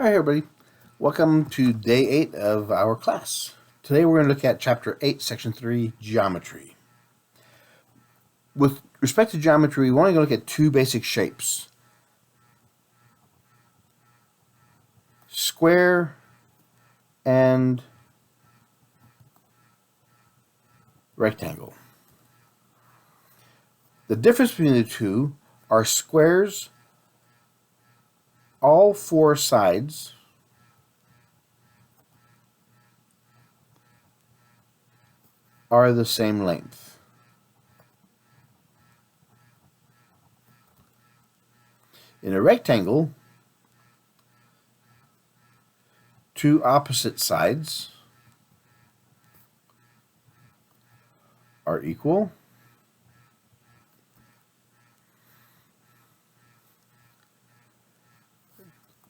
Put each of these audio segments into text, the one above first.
Hi everybody, welcome to day 8 of our class. Today we're going to look at chapter 8, section 3, geometry. With respect to geometry, we want to look at two basic shapes. Square and rectangle. The difference between the two are squares, all four sides are the same length. In a rectangle, two opposite sides are equal,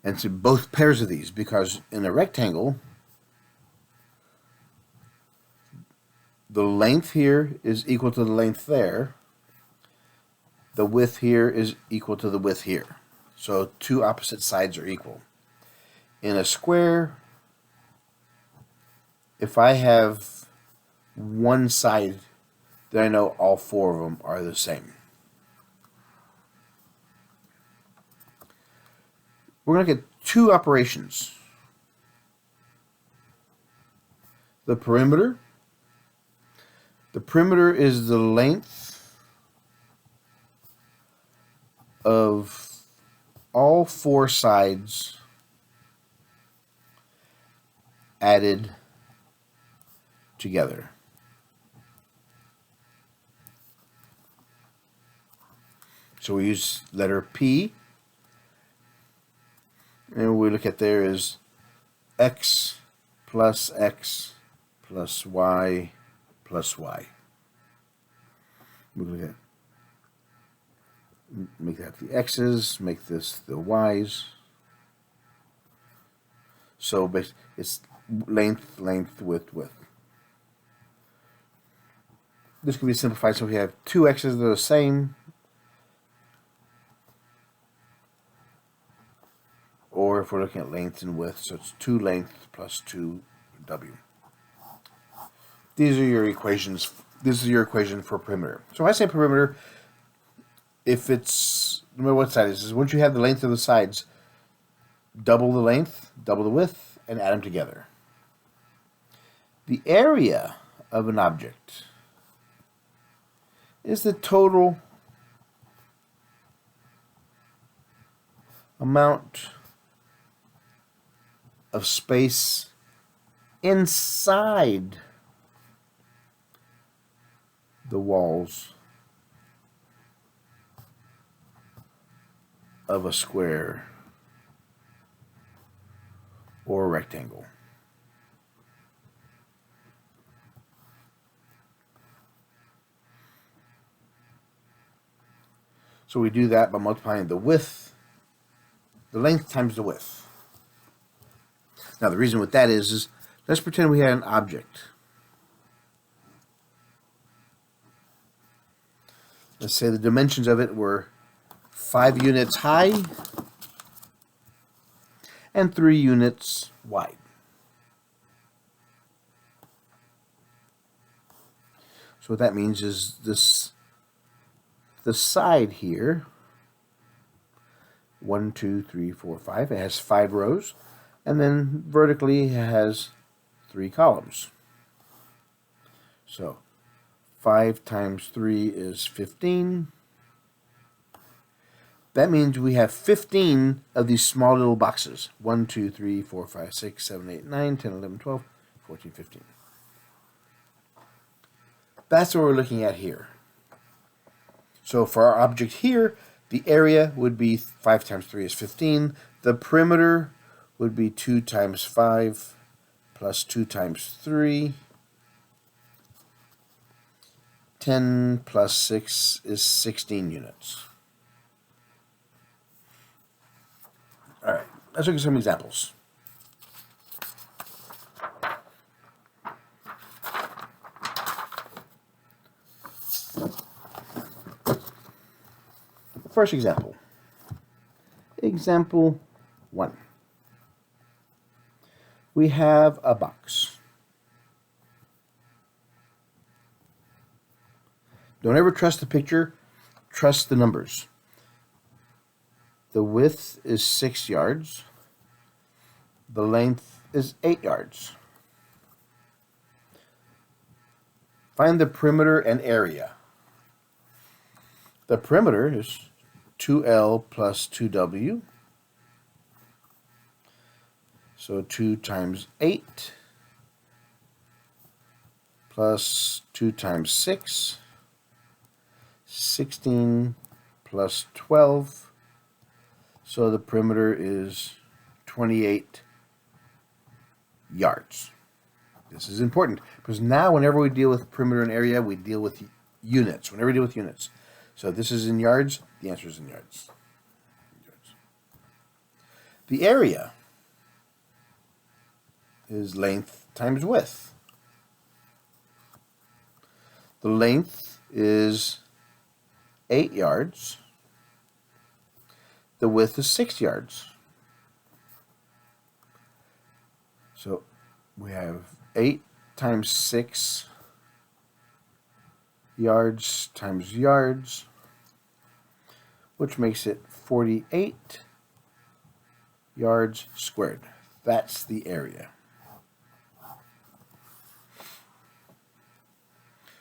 and so both pairs of these, because in a rectangle, the length here is equal to the length there. The width here is equal to the width here. So two opposite sides are equal. In a square, if I have one side, then I know all four of them are the same. We're going to look at two operations. The perimeter. The perimeter is the length of all four sides added together. So we use letter P, and what we look at there is x plus y plus y. We look at make that the x's, make this the y's. So it's length, width. This can be simplified, so we have two x's that are the same, or if we're looking at length and width, so it's 2 length plus 2w. These are your equations. This is your equation for perimeter. So when I say perimeter, if it's, no matter what side it is, once you have the length of the sides, double the length, double the width, and add them together. The area of an object is the total amount of space inside the walls of a square or a rectangle. So we do that by multiplying the width, the length times the width. Now the reason with that is let's pretend we had an object. Let's say the dimensions of it were 5 units high and 3 units wide. So what that means is the side here, 1, 2, 3, 4, 5, it has 5 rows, and then vertically it has 3 columns. So 5 times 3 is 15. That means we have 15 of these small little boxes. 1, 2, 3, 4, 5, 6, 7, 8, 9, 10, 11, 12, 14, 15. That's what we're looking at here. So for our object here, the area would be 5 times 3 is 15. The perimeter would be 2 times 5 plus 2 times 3. 10 plus 6 is 16 units. All right, let's look at some examples. First example. Example 1. We have a box. Don't ever trust the picture, trust the numbers. The width is 6 yards. The length is 8 yards. Find the perimeter and area. The perimeter is 2L plus 2W. So 2 times 8 plus 2 times 6, 16 plus 12. So the perimeter is 28 yards. This is important because now whenever we deal with perimeter and area, we deal with units. Whenever we deal with units. So if this is in yards, the answer is in yards. The area is length times width. The length is 8 yards. The width is 6 yards. So we have 8 times 6 yards times yards, which makes it 48 yards squared. That's the area.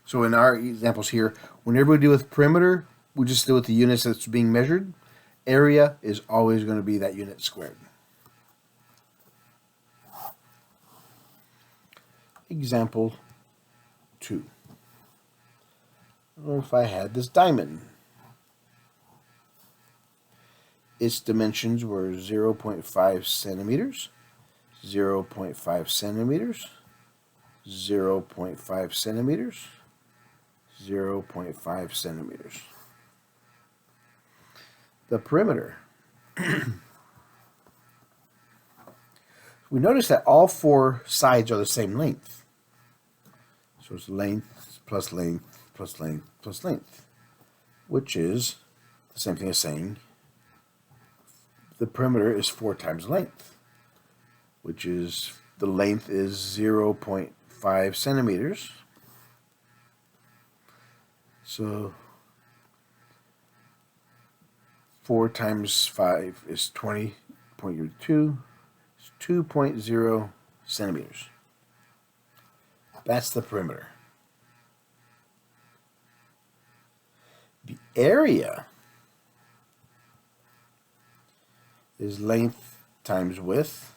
So in our examples here, whenever we deal with perimeter, we just deal with the units that's being measured. Area is always going to be that unit squared. Example 2. Or if I had this diamond, its dimensions were 0.5 centimeters, 0.5 centimeters, 0.5 centimeters, 0.5 centimeters. The perimeter. We notice that all 4 sides are the same length. So it's length plus length plus length plus length, which is the same thing as saying the perimeter is 4 times length, which is the length is 0.5 centimeters. So 4 times 5 is 20.2. It's 2.0 centimeters. That's the perimeter. The area is length times width.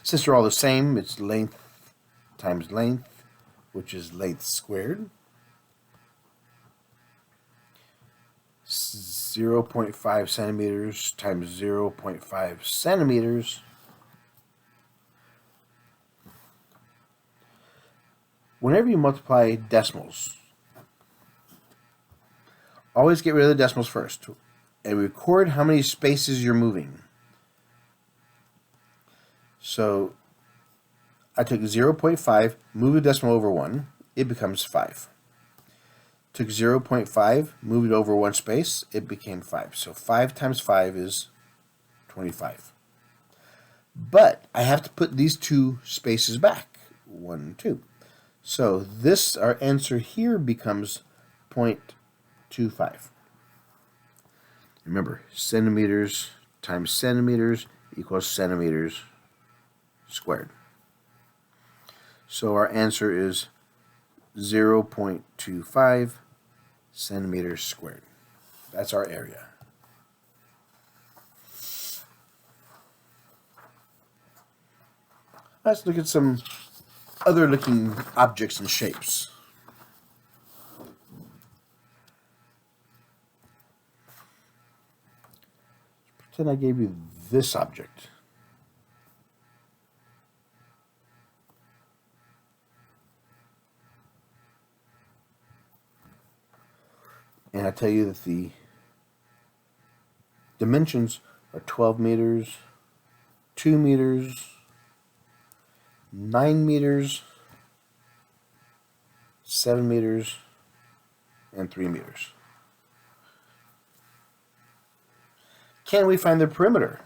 Since they're all the same, it's length times length, which is length squared. 0.5 centimeters times 0.5 centimeters. Whenever you multiply decimals, always get rid of the decimals first and record how many spaces you're moving. So I took 0.5, moved the decimal over 1, it becomes 5. Took 0.5, moved it over 1 space, it became 5. So 5 times 5 is 25. But I have to put these 2 spaces back, 1 and 2. So this, our answer here becomes 0.25. Remember, centimeters times centimeters equals centimeters squared. So our answer is 0.25 centimeters squared. That's our area. Let's look at some other looking objects and shapes. Pretend I gave you this object. And I tell you that the dimensions are 12 meters, 2 meters, 9 meters, 7 meters, and 3 meters. Can we find the perimeter?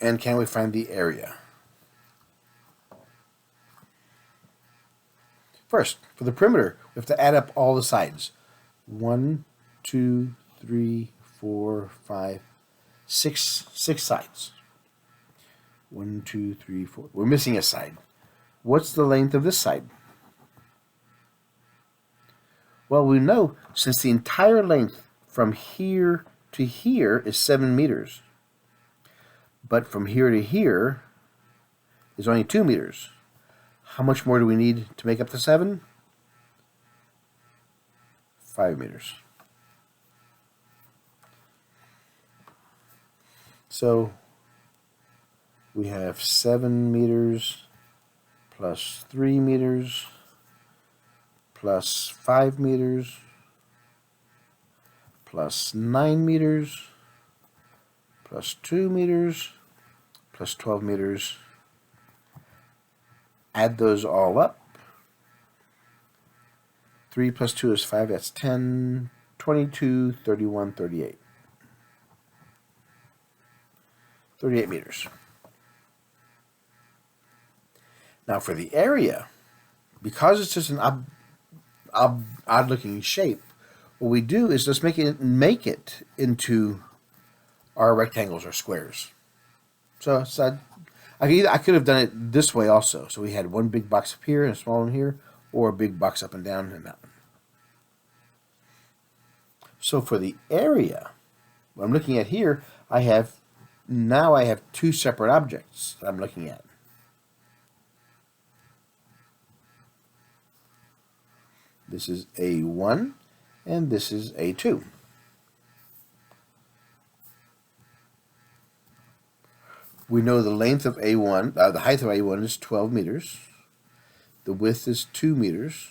And can we find the area? First, for the perimeter, we have to add up all the sides. 1, 2, 3, 4, 5, 6 sides. 1, 2, 3, 4. We're missing a side. What's the length of this side? Well, we know since the entire length from here to here is 7 meters, but from here to here is only 2 meters. How much more do we need to make up the 7? 5 meters. So we have 7 meters plus 3 meters plus 5 meters plus 9 meters plus 2 meters plus 12 meters. Add those all up. 3 plus 2 is 5, that's 10, 22, 31, 38. 38 meters. Now for the area, because it's just an odd-looking shape, what we do is just make it into our rectangles or squares. So I could have done it this way also. So we had one big box up here and a small one here, or a big box up and down and that one. So for the area, what I'm looking at here, I have 2 separate objects that I'm looking at. This is A1 and this is A2. We know the length of A1, the height of A1 is 12 meters. The width is 2 meters.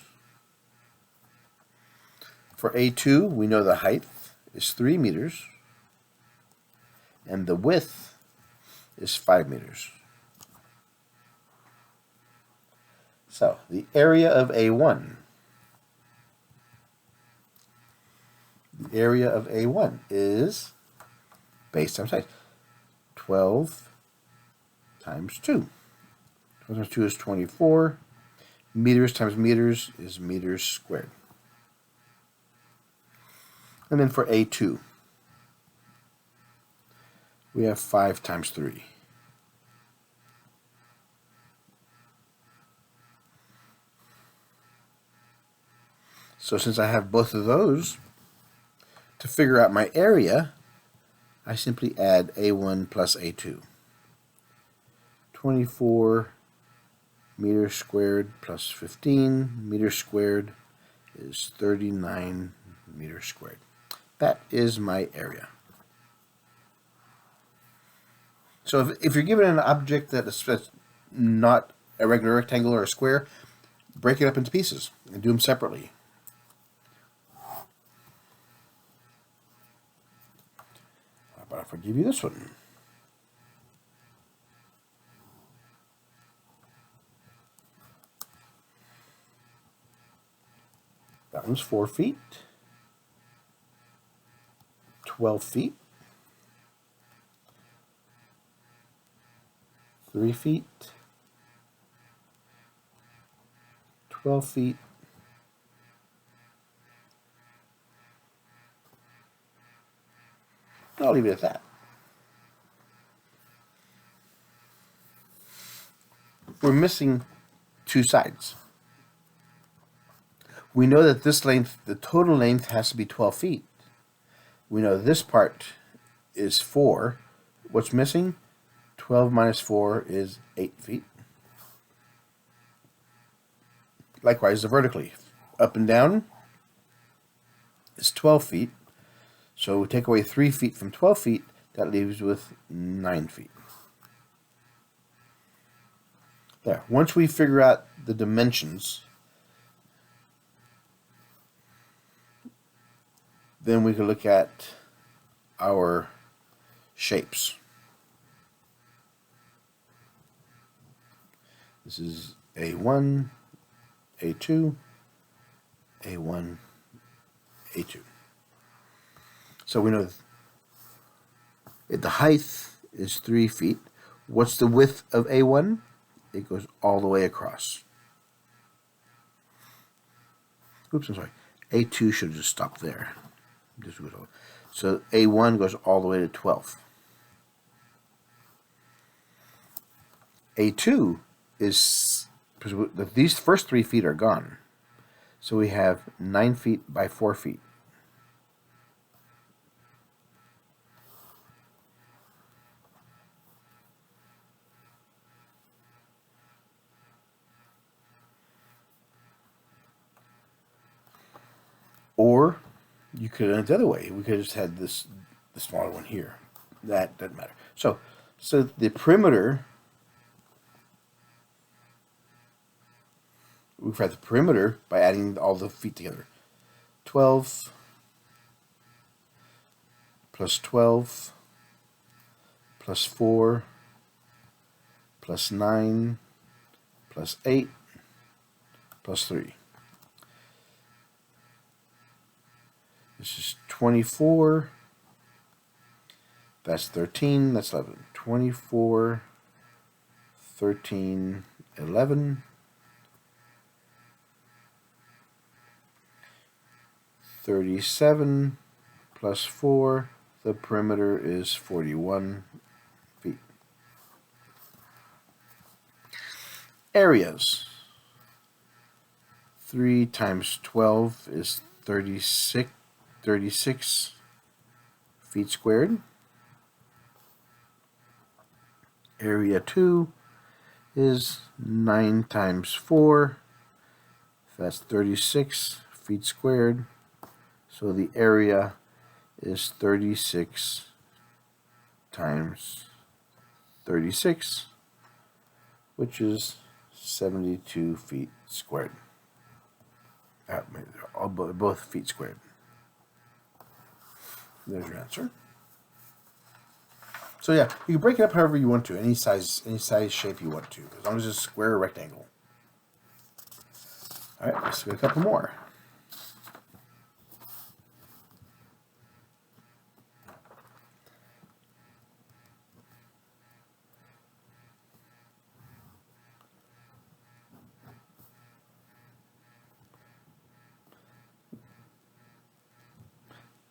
For A2, we know the height is 3 meters. And the width is 5 meters. So, the area of A1. The area of A1 is base times height. 12 times 2. 12 times 2 is 24. Meters times meters is meters squared. And then for A2, we have 5 times 3. So since I have both of those, to figure out my area, I simply add A1 plus A2. 24 meters squared plus 15 meters squared is 39 meters squared. That is my area. So if you're given an object that's not a regular rectangle or a square, break it up into pieces and do them separately. How about if I give you this one? That one's 4 feet, 12 feet, 3 feet, 12 feet, I'll leave it at that. We're missing 2 sides. We know that this length, the total length, has to be 12 feet. We know this part is 4. What's missing? 12 minus 4 is 8 feet. Likewise, the vertically. Up and down is 12 feet. So we take away 3 feet from 12 feet, that leaves with 9 feet. There. Once we figure out the dimensions, then we can look at our shapes. This is A1, A2, A1, A2. So we know the height is 3 feet. What's the width of A1? It goes all the way across. Oops, I'm sorry. A2 should have just stopped there. So A1 goes all the way to 12. A2 is, these first 3 feet are gone. So we have 9 feet by 4 feet. Or you could have done it the other way. We could have just had this, the smaller one here. That doesn't matter. So the perimeter, we've had the perimeter by adding all the feet together. 12 plus 12 plus 4 plus 9 plus 8 plus 3. This is 24. That's 13. That's 11. 24, 13, 11. 37 plus 4. The perimeter is 41 feet. Areas. 3 times 12 is 36 feet squared. Area 2 is 9 times 4. That's 36 feet squared. So the area is 36 times 36, which is 72 feet squared. Both feet squared. There's your answer. So yeah, you can break it up however you want to, any size shape you want to, as long as it's a square or rectangle. All right, let's get a couple more.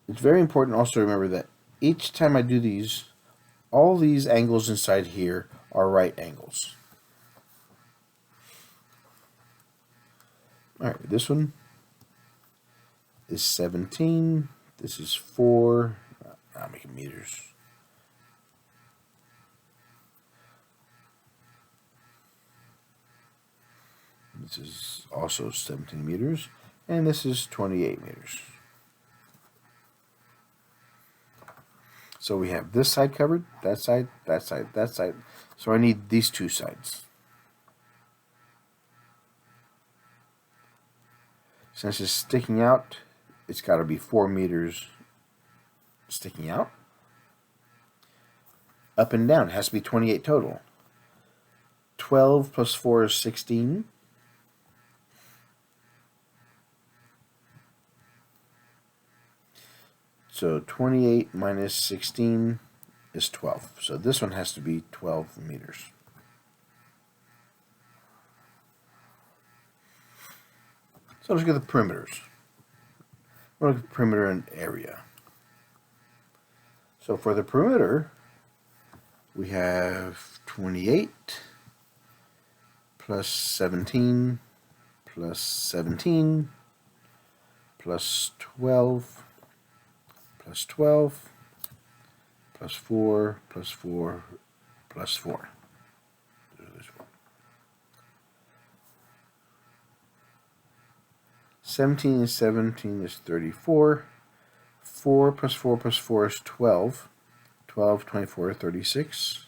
It's very important also to remember that each time I do these, all these angles inside here are right angles. All right, this one is 17. This is 4. I'll make it meters. This is also 17 meters, and this is 28 meters. So we have this side covered, that side, that side, that side. So I need these two sides. Since it's sticking out, it's got to be 4 meters sticking out. Up and down, it has to be 28 total. 12 plus 4 is 16. So 28 minus 16 is 12. So this one has to be 12 meters. So let's look at the perimeters. We'll look at the perimeter and area. So for the perimeter, we have 28 plus 17 plus 17 plus 12 plus 12 plus 4 plus 4 plus 4. 17 and 17 is 34. 4 plus 4 plus 4 is 12. 12, 24, 36.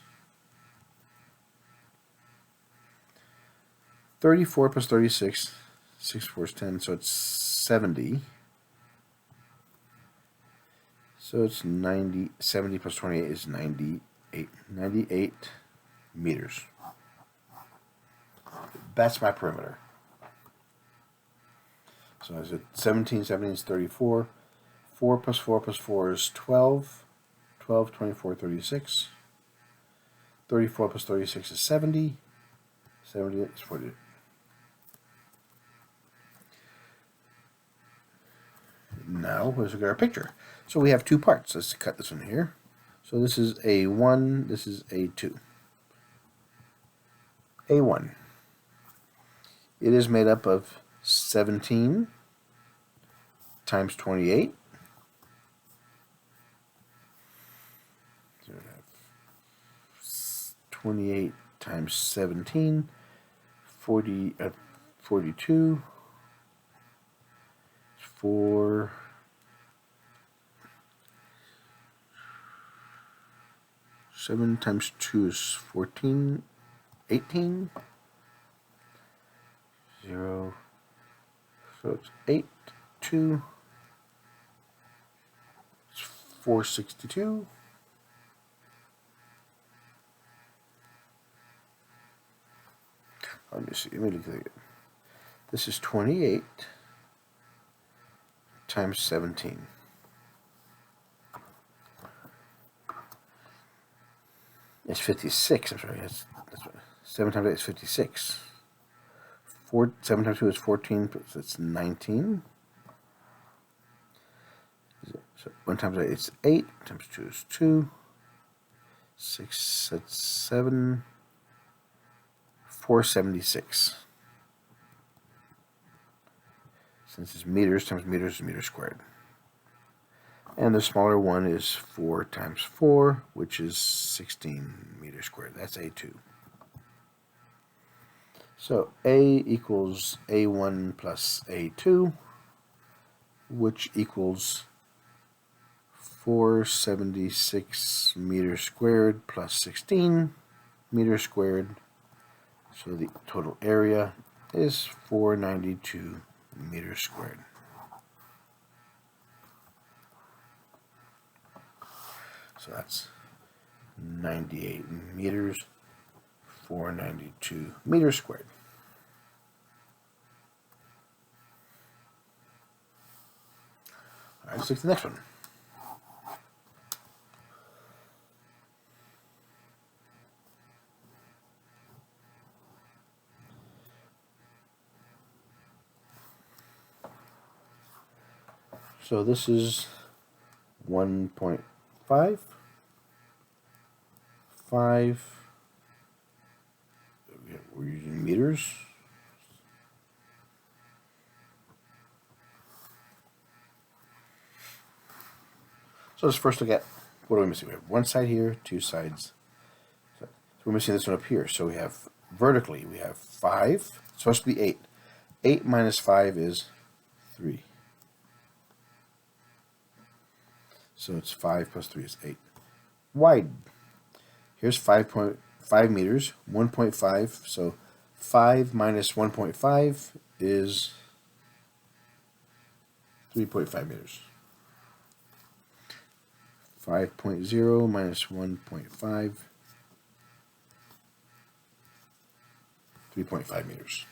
34 plus 36, 6 4 is 10, so it's 70. So it's 90, 70 plus 28 is 98. 98 meters. That's my perimeter. So is it 17, 17 is 34. 4 plus 4 plus 4 is 12. 12, 24, 36. 34 plus 36 is 70. 70 is 40. Now let's look at our picture. So we have two parts. Let's cut this one here. So this is A1, this is A2. A1. It is made up of 17 times 28. So we have 28 times 17, 42, 4, 7 times 2 is 14, 18, 0, so it's 8, 2, it's 462, let me see, let me look at it. This is 28 times 17. It's 56. I'm sorry. That's what, 7 times 8 is 56. 7 times 2 is 14. So it's 19. So 1 times 8 is 8. Times 2 is 2. 6. That's 7. 476. Since it's meters times meters is meters squared. And the smaller one is 4 times 4, which is 16 meters squared. That's A2. So A equals A1 plus A2, which equals 476 meters squared plus 16 meters squared. So the total area is 492 meters squared. So that's 98 meters, 492 meters squared. All right, let's look at the next one. So this is 1.5. 5. We're using meters. So let's first look at what are we missing. We have one side here, two sides. So we're missing this one up here. So we have vertically, we have 5. It's supposed to be 8. 8 minus 5 is 3. So it's 5 plus 3 is 8. Wide. Here's 5.5 meters, 1.5. So 5 minus 1.5 is 3.5 meters. 5.0 minus 1.5, 3.5 meters.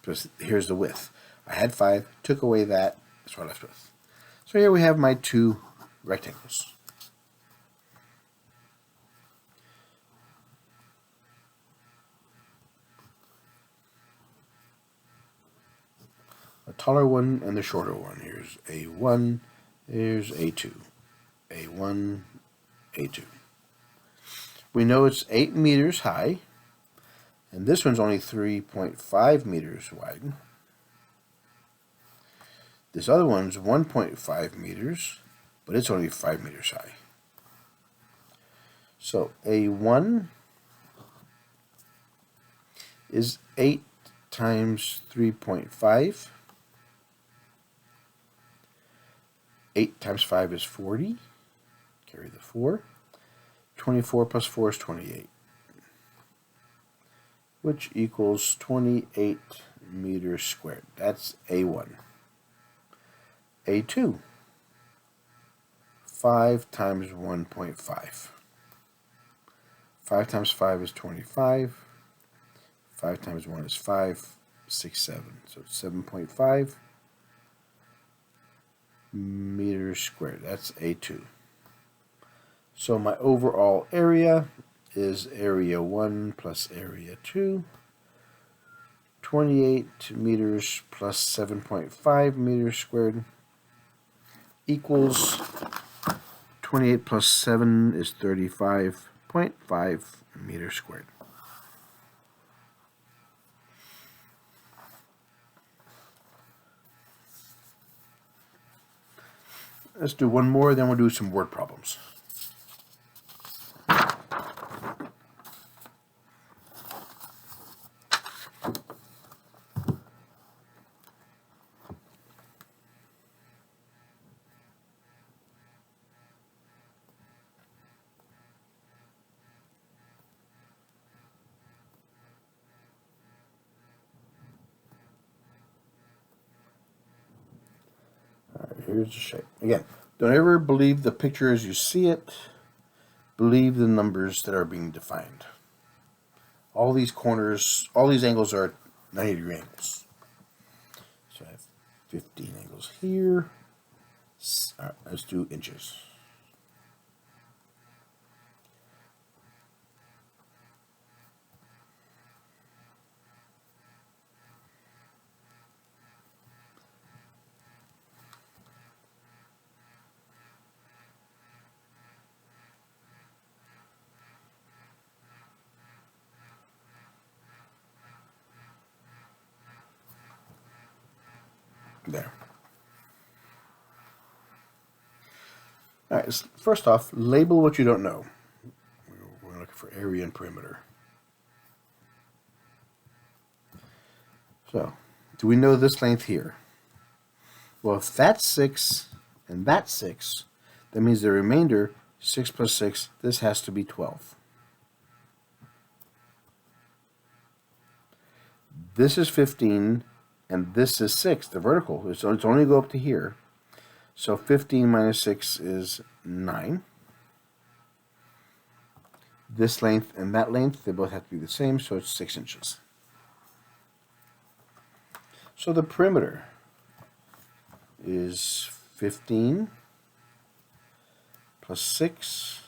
Because here's the width. I had 5, took away that, that's what I'm left with. So here we have my two rectangles. A taller one and the shorter one. Here's A1, here's A2. A1, A2. We know it's 8 meters high, and this one's only 3.5 meters wide. This other one's 1.5 meters, but it's only 5 meters high. So A1 is 8 times 3.5. 8 times 5 is 40. Carry the 4. 24 plus 4 is 28, which equals 28 meters squared. That's A1. A2, 5 times 1.5. 5 times 5 is 25. 5 times 1 is 5. 6, 7. So it's 7.5 meters squared. That's A2. So my overall area is area 1 plus area 2. 28 meters plus 7.5 meters squared equals 28 plus 7 is 35.5 meters squared. Let's do one more, then we'll do some word problems. Here's the shape. Again, don't ever believe the picture as you see it. Believe the numbers that are being defined. All these corners, all these angles are 90-degree angles. So I have 15 angles here. All right, let's do inches. There. All right, first off, label what you don't know. We're looking for area and perimeter. So, do we know this length here? Well, if that's 6 and that's 6, that means the remainder, 6 plus 6, this has to be 12. This is 15, and this is 6, the vertical. So it's only go up to here. So 15 minus 6 is 9. This length and that length, they both have to be the same, so it's 6 inches. So the perimeter is 15 plus 6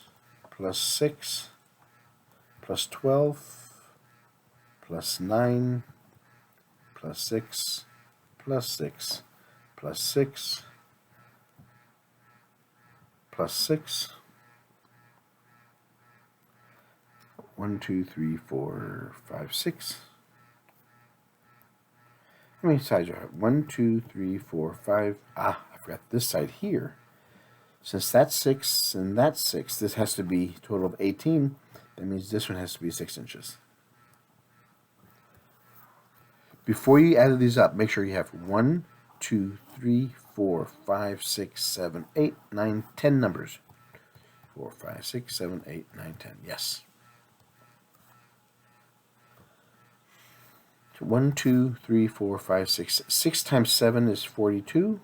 plus 6 plus 12 plus 9 plus 6 plus 6 plus 6 plus 6. 1, 2, 3, 4, 5, 6. How many sides are there? 1, 2, 3, 4, 5. Ah, I forgot this side here. Since that's 6 and that's 6, this has to be a total of 18. That means this one has to be 6 inches. Before you add these up, make sure you have 1, 2, 3, 4, 5, 6, 7, 8, 9, 10 numbers. 4, 5, 6, 7, 8, 9, 10. Yes. 1, 2, 3, 4, 5, 6. 6 times 7 is 42.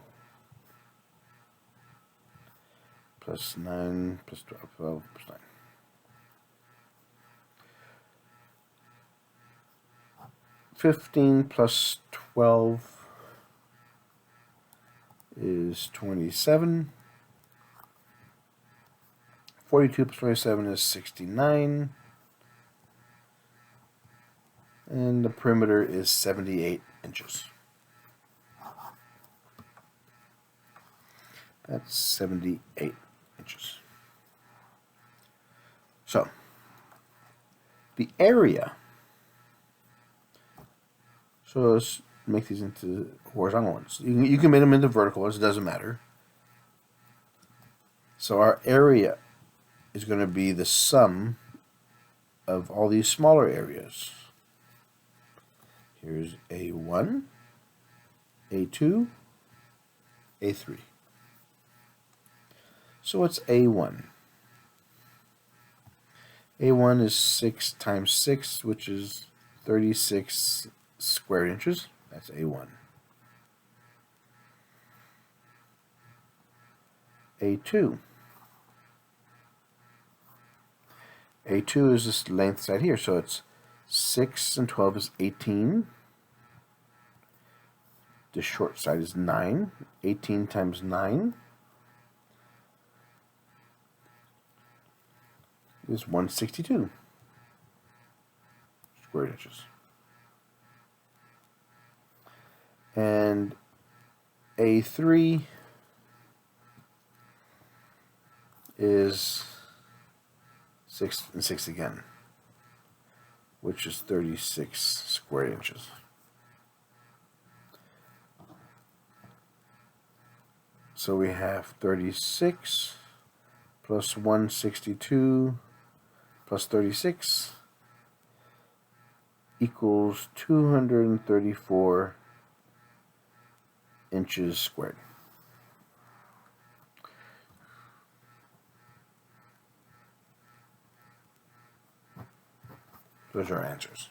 Plus 9, plus 12, 12 plus 9. 15 plus 12 is 27. 42 plus 27 is 69. And the perimeter is 78 inches. That's 78 inches. So, the area. So let's make these into horizontal ones. You can make them into vertical ones, it doesn't matter. So our area is going to be the sum of all these smaller areas. Here's A1, A2, A3. So what's A1? A1 is 6 times 6, which is 36 square inches. That's A1. A2. A2 is this length side here, so it's 6 and 12 is 18. The short side is 9. 18 times 9 is 162. square inches. And A3 is 6 and 6 again, which is 36 square inches. So we have 36 plus 162 plus 36 equals 234 inches squared. Those are our answers.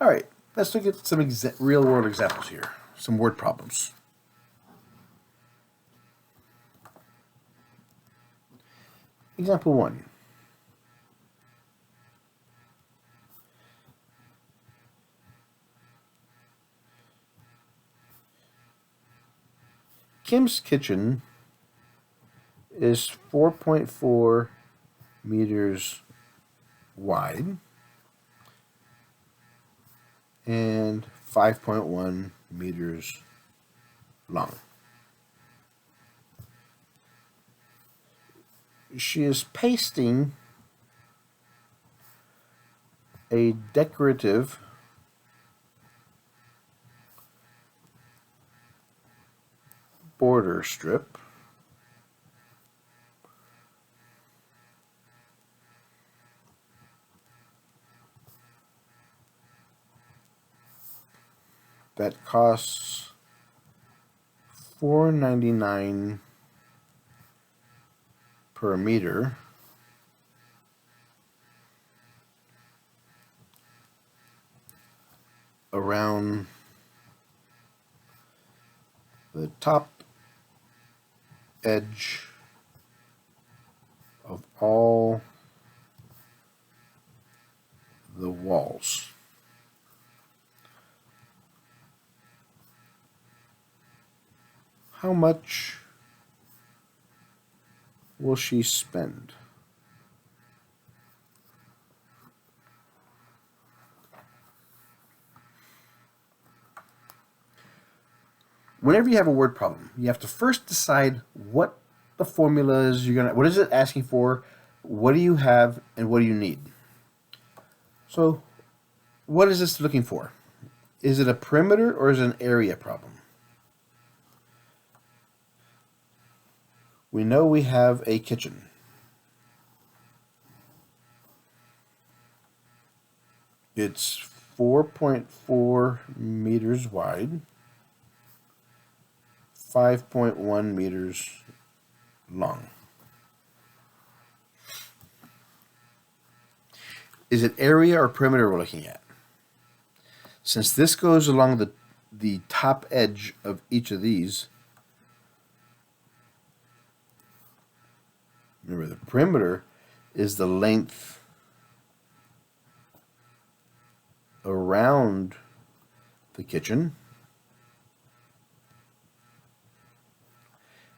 All right, let's look at some real-world examples here, some word problems. Example 1. Kim's kitchen is 4.4 meters wide and 5.1 meters long. She is pasting a decorative border strip that costs $4.99 per meter around the top edge of all the walls. How much will she spend? Whenever you have a word problem, you have to first decide what the formula is what is it asking for, what do you have, and what do you need. So, what is this looking for? Is it a perimeter or is it an area problem? We know we have a kitchen. It's 4.4 meters wide, 5.1 meters long. Is it area or perimeter we're looking at? Since this goes along the top edge of each of these, remember the perimeter is the length around the kitchen,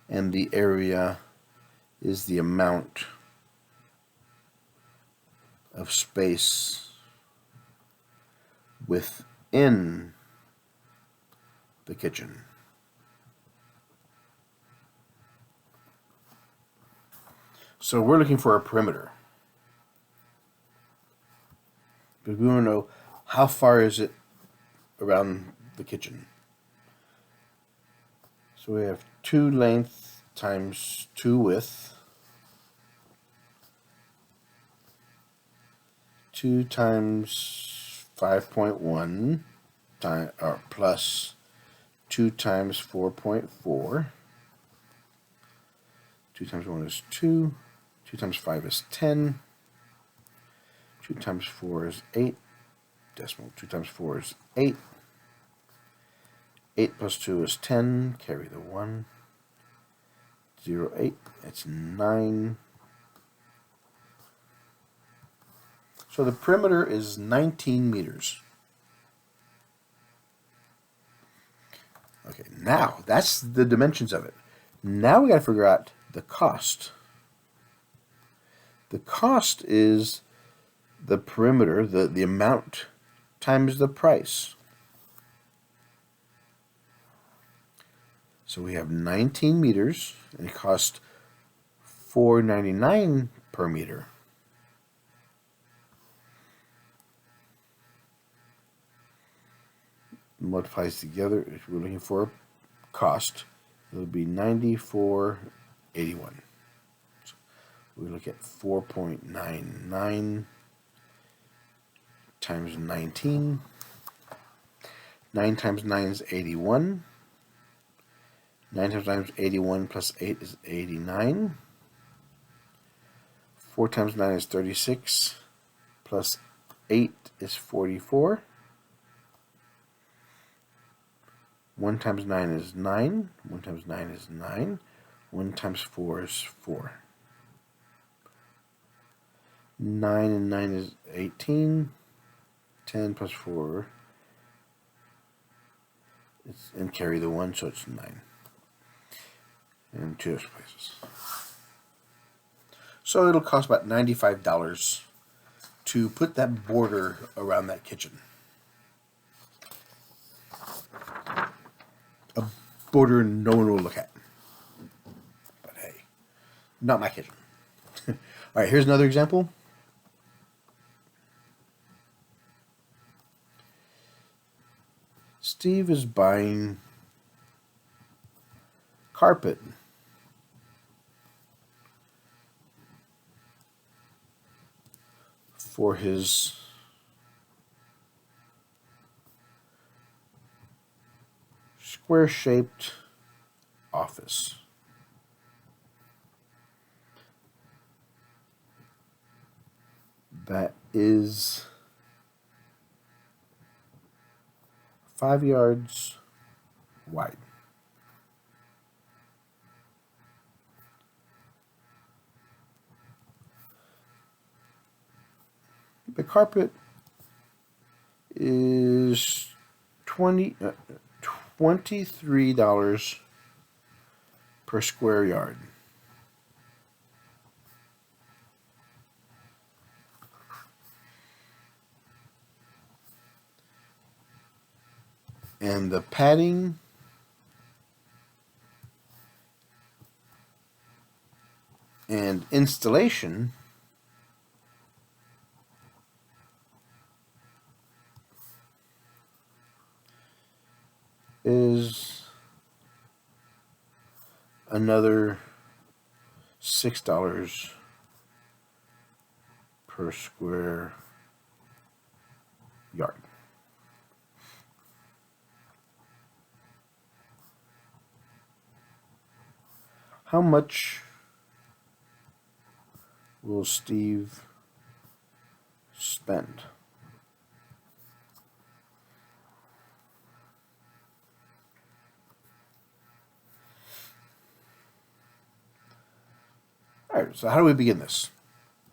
and the area is the amount of space within the kitchen. So we're looking for a perimeter, because we want to know how far is it around the kitchen. So we have 2 length times 2 width, 2 times 5.1 plus 2 times 4.4. 2 times 1 is 2. 2 times 5 is 10. 2 times 4 is 8. Decimal. 2 times 4 is 8. 8 plus 2 is 10. Carry the 1. 0, 8. It's 9. So the perimeter is 19 meters. Okay, now that's the dimensions of it. Now we got to figure out the cost. The cost is the perimeter, the amount, times the price. So we have 19 meters, and it costs $4.99 per meter. Multiplies together, if we're looking for cost, it'll be $94.81. So we look at 4.99 times 19. 9 times 9 is 81. 9 times 9 is 81 plus 8 is 89. 4 times 9 is 36 plus 8 is 44. 1 times 9 is 9. 1 times 9 is 9. 1 times 4 is 4. 9 and 9 is 18. 10 plus 4. And carry the 1, so it's 9. And 2 other places. So it'll cost about $95 to put that border around that kitchen. A border no one will look at. But hey, not my kitchen. All right, here's another example. Steve is buying carpet for his square-shaped office. That is 5 yards wide. The carpet is $23 per square yard. And the padding and installation is another $6 per square yard. How much will Steve spend? All right, so how do we begin this?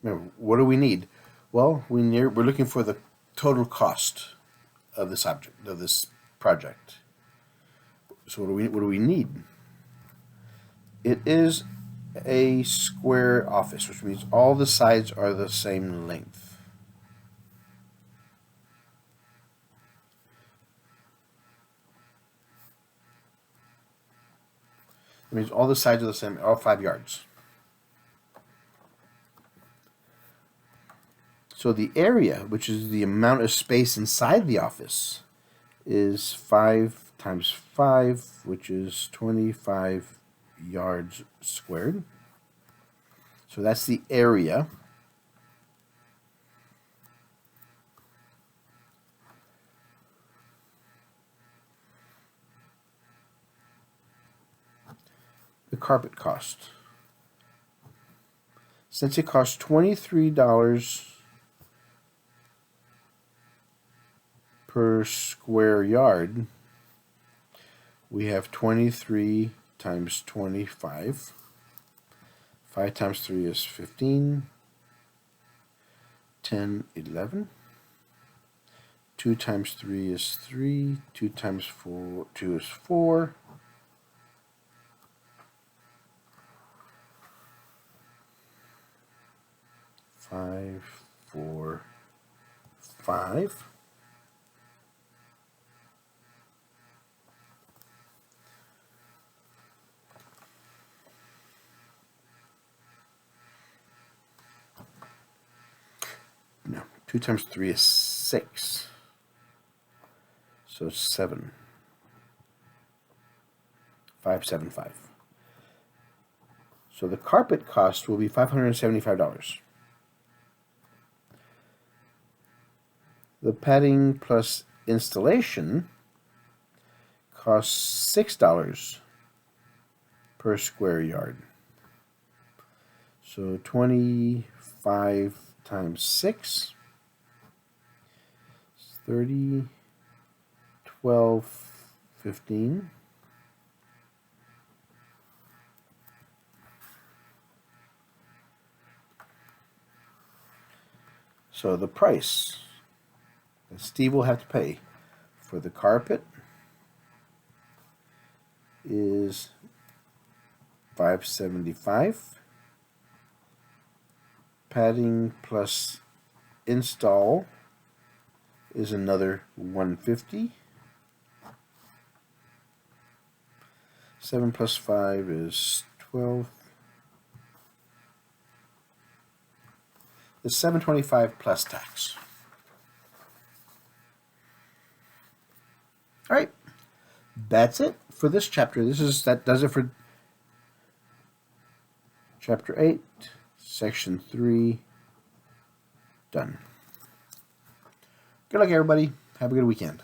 What do we need? Well, we're looking for the total cost of this object, of this project. So what do we need? It is a square office, which means all the sides are the same length. It means all the sides are the same, all 5 yards. So the area, which is the amount of space inside the office, is 5 times 5, which is 25 yards squared. So that's the area. The carpet cost. Since it costs $23 per square yard, we have 23 times 25. 5 times 3 is 15. 10, 11. 2 times 3 is 3. 2 times 2 is 4. 5, 4, 5. No, 2 times 3 is 6. So 7. 575. So the carpet cost will be $575. The padding plus installation costs $6 per square yard. So 25 times 6 is 30, 12, 15. So the price that Steve will have to pay for the carpet is $575. Padding plus install is another $150. 7 plus 5 is 12. It's $725 plus tax. All right, that's it for this chapter. That does it for chapter 8, section 3. Done. Good luck, everybody. Have a good weekend.